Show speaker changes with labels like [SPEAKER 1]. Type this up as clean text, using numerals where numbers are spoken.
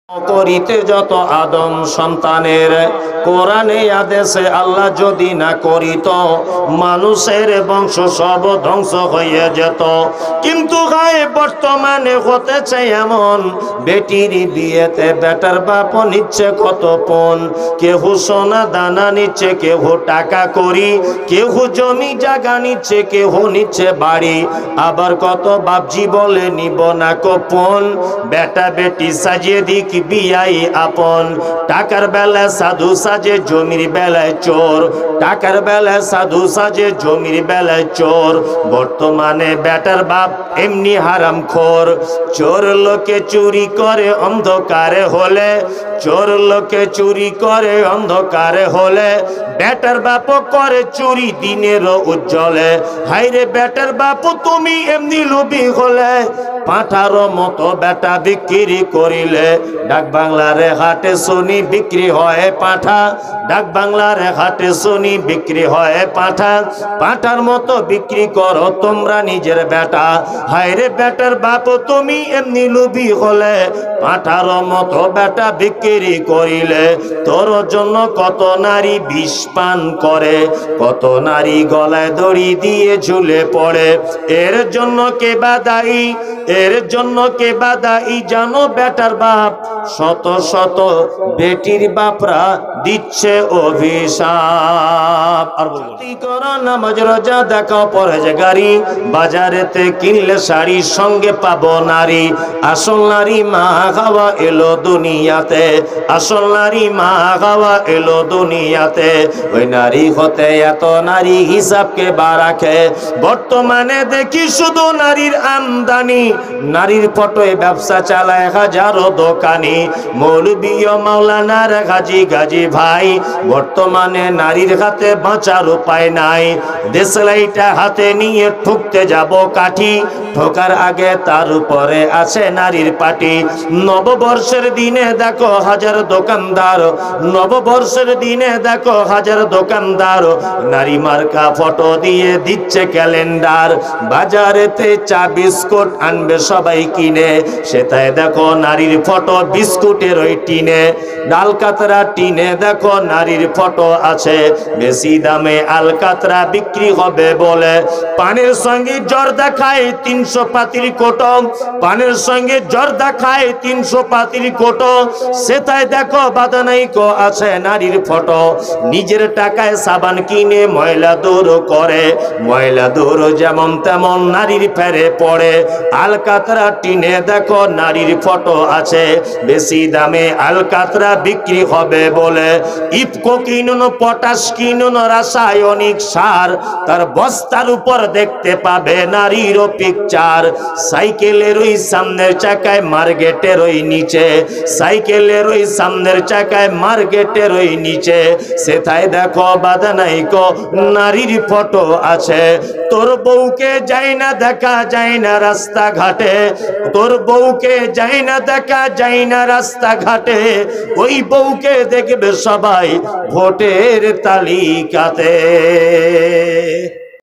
[SPEAKER 1] করিতে যত আদম সন্তানের কোরআনে আদেশে আল্লাহ যদি না করিত মানুষের বংশ সব ধ্বংস হয়ে যেত। কিন্তু বর্তমানে হতেছে এমন, বেটির বিয়েতে বেটার বাপ নিচ্ছে কত পণ, কেহ সোনা দানা নিচ্ছে, কেহ টাকা করি, কেহ জমি জায়গা নিচ্ছে, কেহ নিচ্ছে বাড়ি। আবার কত বাপজি বলে নিব না কোপন, বেটা বেটি সাজিয়ে দিক বিয়াই আপন। টাকার বেলায় সাধু সাজে, জমির বেলায় চোর, টাকার বেলায় সাধু সাজে, জমির বেলায় চোর। বর্তমানে বেটার বাপ এমনি হারাম খোর। চোর লোকে চুরি করে অন্ধকারে হলে, চোর লোকে চুরি করে অন্ধকারে হলে, বেটার বাপ করে চুরি দিনের উজ্জ্বলে। হাইরে বেটার বাপ তুমি এমনি লোভী হলে, পাঁঠার মতো বেটা বিক্রি করিলে। ডাক বাংলার হাটে শুনি বিক্রি হয় পাঁঠা, ডাক বাংলার হাটে শুনি বিক্রি হয় পাঁঠা। পাঁঠার মতো বিক্রি করো তোমরা নিজের বেটা। হায়রে বেটার বাপ তুমি এমনি লোভী হলে, পাঁঠার মতো বেটা বিক্রি করিলে। তোর জন্য কত নারী বিষ পান করে, কত নারী গলায় দড়ি দিয়ে ঝুলে পড়ে। এর জন্য কে বা দায়ী, এর জন্য কে বা দায়ী জানো বেটার বাপ? শত শত বেটির বাপরা দিচ্ছে অভিশাপ। আর করো নামাজ রোজা দেখাও পরহেজগারি, বাজারেতে কিনলে শাড়ি সঙ্গে পাবো নারী। আসল নারী মা খাওয়া এলো দুনিয়াতে, আসল নারী মা খাওয়া এলো দুনিয়াতে। ওই নারী হতে এত নারী হিসাবকে বা রাখে। বর্তমানে দেখি শুধু নারীর আমদানি, নারীর ফটোয় ব্যবসা চালায় হাজারো দোকানি। মৌলবী ও মাওলানার গাজী গাজী ভাই, বর্তমানে নারীর হাতে বাঁচার উপায় নাই। দেশলাইটা হাতে নিয়ে ঠুকতে যাব কাঠি, ঠোকার আগে তার উপরে আছে নারীর পাটি। নববর্ষের দিনে দেখো হাজার দোকানদার, নববর্ষের দিনে দেখো হাজার দোকানদার, নারী মার্কা ফটো দিয়ে দিচ্ছে ক্যালেন্ডার। বাজারেতে চা বিস্কুট আনবে সবাই কিনে, সেটাই দেখো নারীর ফটো বিস্কুটের ওই টিনে। ডালকাতরা টিনে দেখো নারীর ফটো আছে, বেশি দামে আলকাতরা বিক্রি হবে বলে। পানের সঙ্গে জর্দা খায় 300 পাতির কোটো, পানের সঙ্গে জর্দা খায় 300 পাতির কোটো। সেটাই দেখো বাদানাইকো আছে নারীর ফটো। নিজের টাকায় সাবান কিনে ময়লা দূর করে, ময়লা দূর যেমন তেমন নারীর ফেরে পড়ে। আলকাতরা টিনে দেখো নারীর ফটো আছে, বেশি দামে আলকাতরা বিক্রি হবে বলে। ইফকো কিনুন, পটাশ কিনুন, রাসায়নিক সার, তার বস্তার উপর দেখতে পাবে নারীর পিকচার। সাইকেলের ওই সামনের চাকায় মার্কেটের ওই নিচে, সাইকেলের ওই সামনের চাকায় মার্কেটের ওই নিচে, সেটাই দেখো বাদানাইকো নারীর ফটো আছে। তোর বউকে যাই না দেখা যায় না রাস্তাঘাটে, তোর বউকে যাই না দেখা যায় না রাস্তাঘাটে। ওই বউকে দেখবে সবাই ভোটের তালিকাতে।